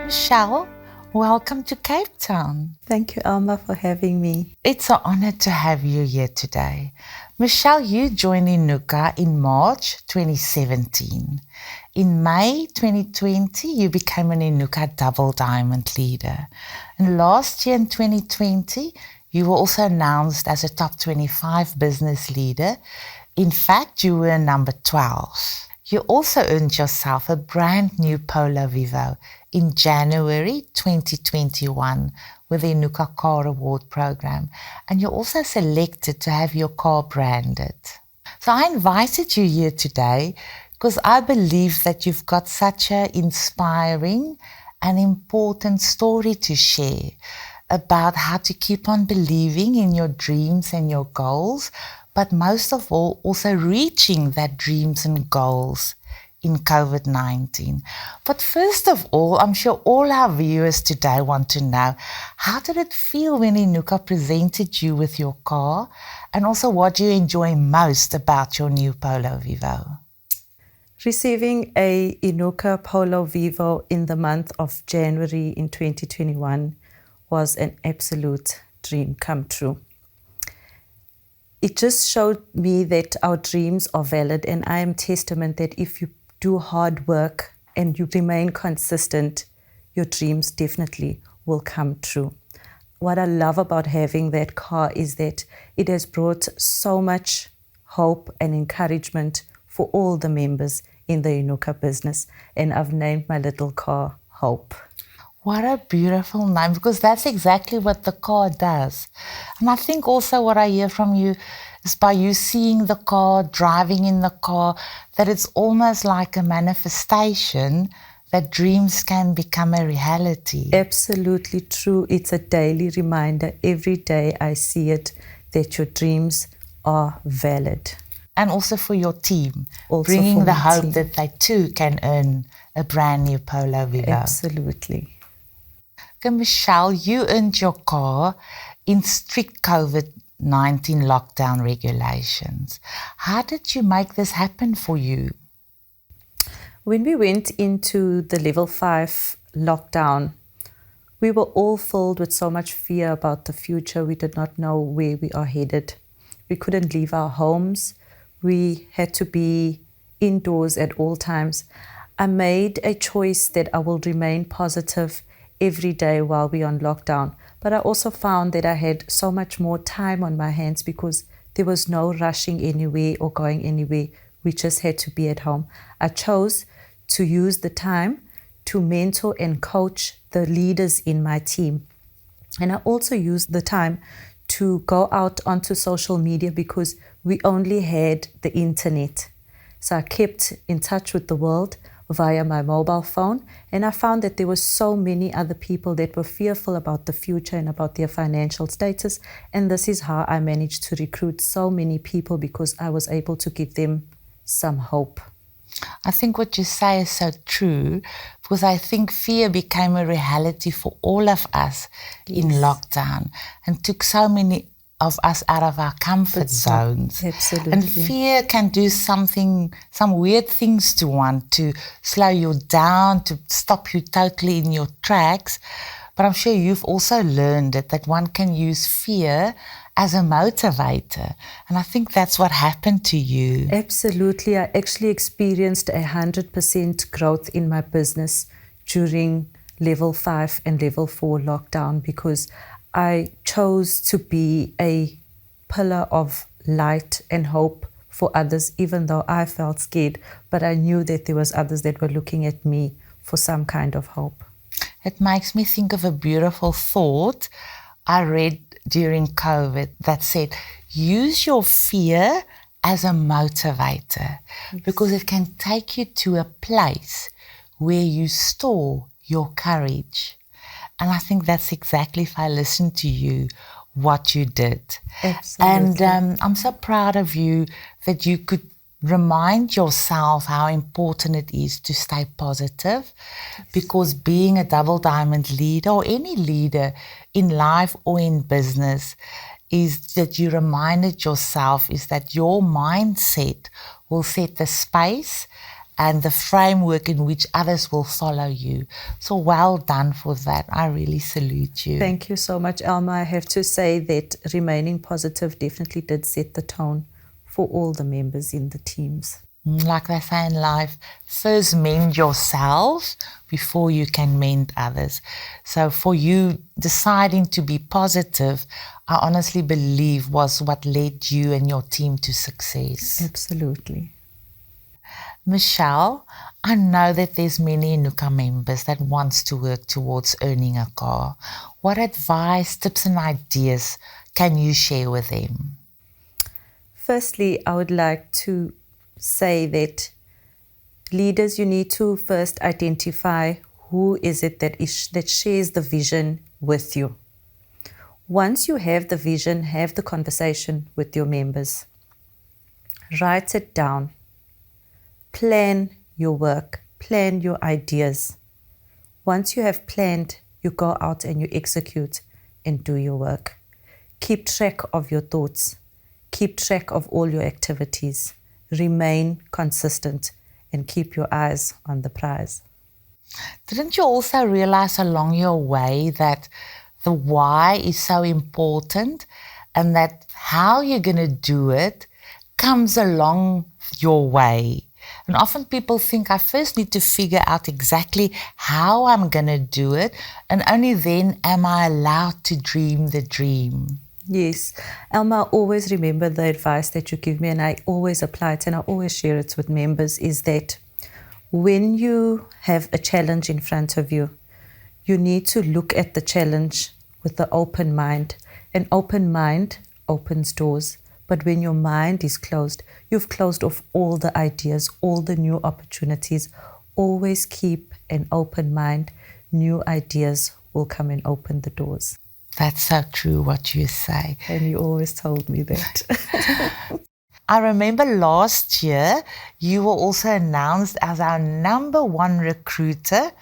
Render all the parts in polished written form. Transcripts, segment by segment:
Michelle, welcome to Cape Town. Thank you, Alma, for having me. It's an honor to have you here today. Michelle, you joined INUKA in March 2017. In May 2020, you became an INUKA Double Diamond leader. And last year in 2020, you were also announced as a top 25 business leader. In fact, you were number 12. You also earned yourself a brand new Polo Vivo in January 2021 with the INUKA Car Reward Program, and you're also selected to have your car branded. So I invited you here today because I believe that you've got such an inspiring and important story to share about how to keep on believing in your dreams and your goals, but most of all, also reaching that dreams and goals in COVID-19. But first of all, I'm sure all our viewers today want to know, how did it feel when INUKA presented you with your car? And also, what do you enjoy most about your new Polo Vivo? Receiving a INUKA Polo Vivo in the month of January in 2021 was an absolute dream come true. It just showed me that our dreams are valid, and I am testament that if you do hard work and you remain consistent, your dreams definitely will come true. What I love about having that car is that it has brought so much hope and encouragement for all the members in the INUKA Business, and I've named my little car Hope. What a beautiful name, because that's exactly what the car does. And I think also what I hear from you is by you seeing the car, driving in the car, that it's almost like a manifestation that dreams can become a reality. Absolutely true. It's a daily reminder. Every day I see it, that your dreams are valid. And also for your team, Also bringing the hope team. that they too can earn a brand new Polo Vivo. Absolutely. Okay, Michelle, you earned your car in strict COVID-19 lockdown regulations. How did you make this happen for you? When we went into the level 5 lockdown, we were all filled with so much fear about the future. We did not know where we are headed. We couldn't leave our homes. We had to be indoors at all times. I made a choice that I will remain positive every day while we're on lockdown. But I also found that I had so much more time on my hands because there was no rushing anywhere or going anywhere. We just had to be at home. I chose to use the time to mentor and coach the leaders in my team. And I also used the time to go out onto social media because we only had the internet. So I kept in touch with the world via my mobile phone, and I found that there were so many other people that were fearful about the future and about their financial status, and this is how I managed to recruit so many people, because I was able to give them some hope. I think what you say is so true, because I think fear became a reality for all of us in lockdown and took so many of us out of our comfort zones. Absolutely. And fear can do some weird things to one, to slow you down, to stop you totally in your tracks. But I'm sure you've also learned that one can use fear as a motivator. And I think that's what happened to you. Absolutely. I actually experienced 100% growth in my business during level 5 and level 4 lockdown, because I chose to be a pillar of light and hope for others, even though I felt scared, but I knew that there was others that were looking at me for some kind of hope. It makes me think of a beautiful thought I read during COVID that said, use your fear as a motivator, because it can take you to a place where you store your courage. And I think that's exactly, if I listen to you, what you did. Absolutely. And I'm so proud of you that you could remind yourself how important it is to stay positive, because being a double diamond leader, or any leader in life or in business, is that you reminded yourself is that your mindset will set the space and the framework in which others will follow you. So well done for that. I really salute you. Thank you so much, Alma. I have to say that remaining positive definitely did set the tone for all the members in the teams. Like they say in life, first mend yourself before you can mend others. So for you, deciding to be positive, I honestly believe was what led you and your team to success. Absolutely. Michelle, I know that there's many INUKA members that wants to work towards earning a car. What advice, tips and ideas can you share with them? Firstly, I would like to say that leaders, you need to first identify who is it that shares the vision with you. Once you have the vision, have the conversation with your members. Write it down. Plan your work. Plan your ideas. Once you have planned, you go out and you execute and do your work. Keep track of your thoughts. Keep track of all your activities. Remain consistent and keep your eyes on the prize. Didn't you also realize along your way that the why is so important and that how you're going to do it comes along your way? And often people think I first need to figure out exactly how I'm going to do it, and only then am I allowed to dream the dream. Yes. Alma, always remember the advice that you give me, and I always apply it and I always share it with members, is that when you have a challenge in front of you, you need to look at the challenge with the open mind. An open mind opens doors. But when your mind is closed, you've closed off all the ideas, all the new opportunities. Always keep an open mind. New ideas will come and open the doors. That's so true what you say. And you always told me that. I remember last year you were also announced as our #1 recruiter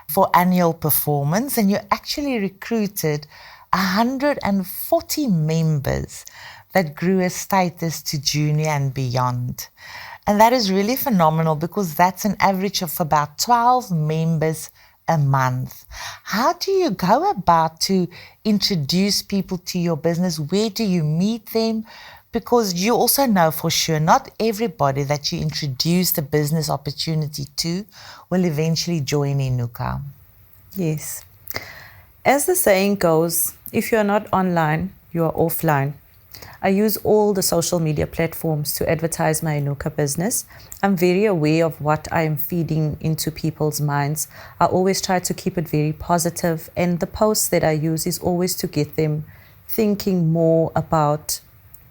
for annual performance, and you actually recruited 140 members that grew a status to junior and beyond. And that is really phenomenal because that's an average of about 12 members a month. How do you go about to introduce people to your business? Where do you meet them? Because you also know for sure not everybody that you introduce the business opportunity to will eventually join INUKA. Yes. As the saying goes, if you're not online, you are offline. I use all the social media platforms to advertise my INUKA business. I'm very aware of what I am feeding into people's minds. I always try to keep it very positive, and the posts that I use is always to get them thinking more about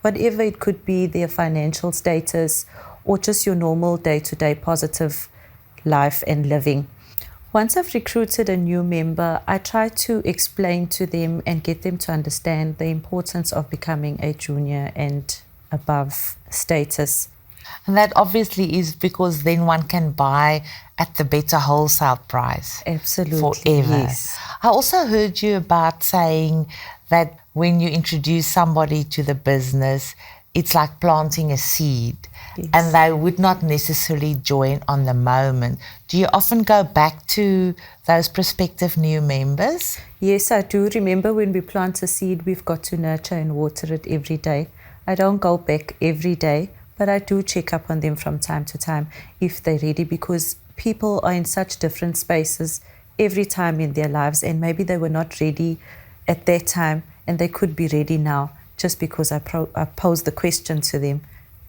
whatever it could be, their financial status or just your normal day-to-day positive life and living. Once I've recruited a new member, I try to explain to them and get them to understand the importance of becoming a junior and above status. And that obviously is because then one can buy at the better wholesale price. Absolutely. Forever. Yes. I also heard you about saying that when you introduce somebody to the business, it's like planting a seed. Yes. And they would not necessarily join on the moment. Do you often go back to those prospective new members? Yes, I do. Remember, when we plant a seed, we've got to nurture and water it every day. I don't go back every day, but I do check up on them from time to time if they're ready, because people are in such different spaces every time in their lives, and maybe they were not ready at that time and they could be ready now, just because I pose the question to them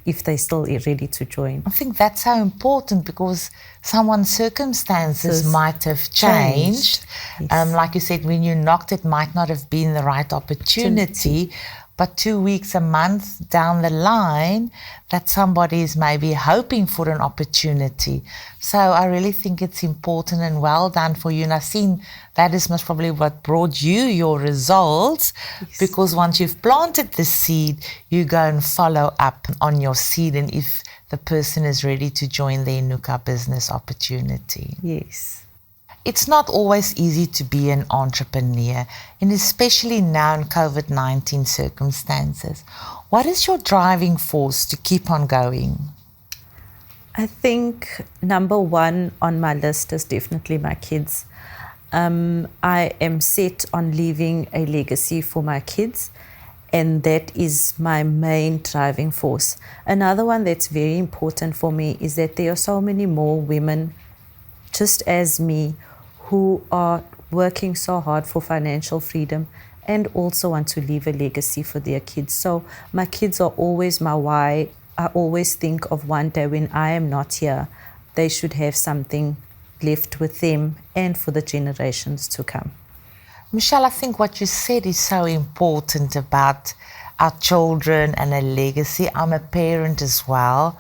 if they're still ready to join. I think that's so important because someone's circumstances might have changed. Yes. Like you said, when you knocked, it might not have been the right opportunity. But 2 weeks, a month down the line, that somebody is maybe hoping for an opportunity. So I really think it's important and well done for you. And I've seen that is most probably what brought you your results. Yes. Because once you've planted the seed, you go and follow up on your seed, and if the person is ready to join the INUKA business opportunity. Yes. It's not always easy to be an entrepreneur, and especially now in COVID-19 circumstances. What is your driving force to keep on going? I think number one on my list is definitely my kids. I am set on leaving a legacy for my kids, and that is my main driving force. Another one that's very important for me is that there are so many more women just as me who are working so hard for financial freedom and also want to leave a legacy for their kids. So my kids are always my why. I always think of one day when I am not here, they should have something left with them and for the generations to come. Michelle, I think what you said is so important about our children and a legacy. I'm a parent as well,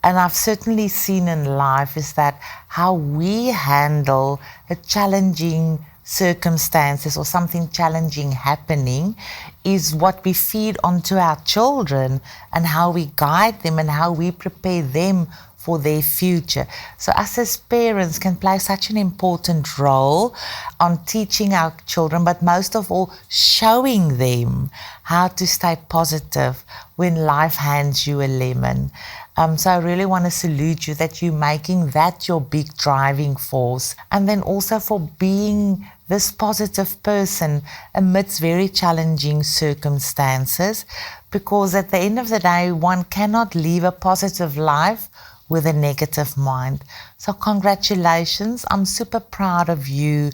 and I've certainly seen in life is that how we handle a challenging circumstances or something challenging happening is what we feed onto our children, and how we guide them and how we prepare them for their future. So us as parents can play such an important role on teaching our children, but most of all showing them how to stay positive when life hands you a lemon. So I really want to salute you that you're making that your big driving force, and then also for being this positive person amidst very challenging circumstances, because at the end of the day, one cannot live a positive life with a negative mind. So congratulations. I'm super proud of you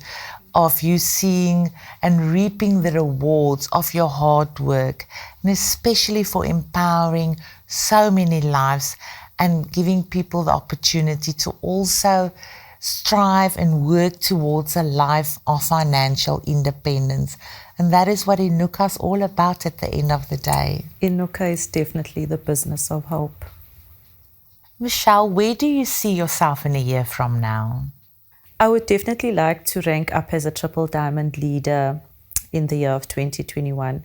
seeing and reaping the rewards of your hard work, and especially for empowering so many lives and giving people the opportunity to also strive and work towards a life of financial independence. And that is what INUKA is all about at the end of the day. INUKA is definitely the business of hope. Michelle, where do you see yourself in a year from now? I would definitely like to rank up as a triple diamond leader in the year of 2021.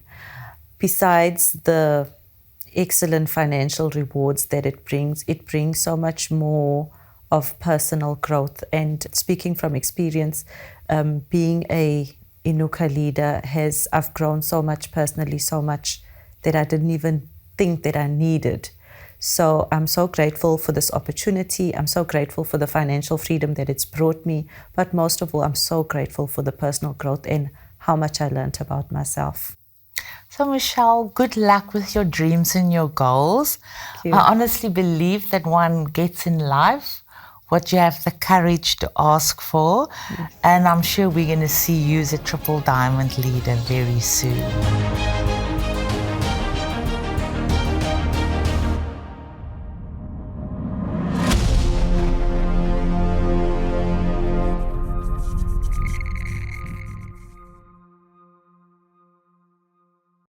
Besides the excellent financial rewards that it brings so much more of personal growth. And speaking from experience, being a INUKA leader I've grown so much personally, so much that I didn't even think that I needed. So I'm so grateful for this opportunity. I'm so grateful for the financial freedom that it's brought me. But most of all, I'm so grateful for the personal growth and how much I learned about myself. So Michelle, good luck with your dreams and your goals. I honestly believe that one gets in life what you have the courage to ask for. Yes. And I'm sure we're going to see you as a triple diamond leader very soon.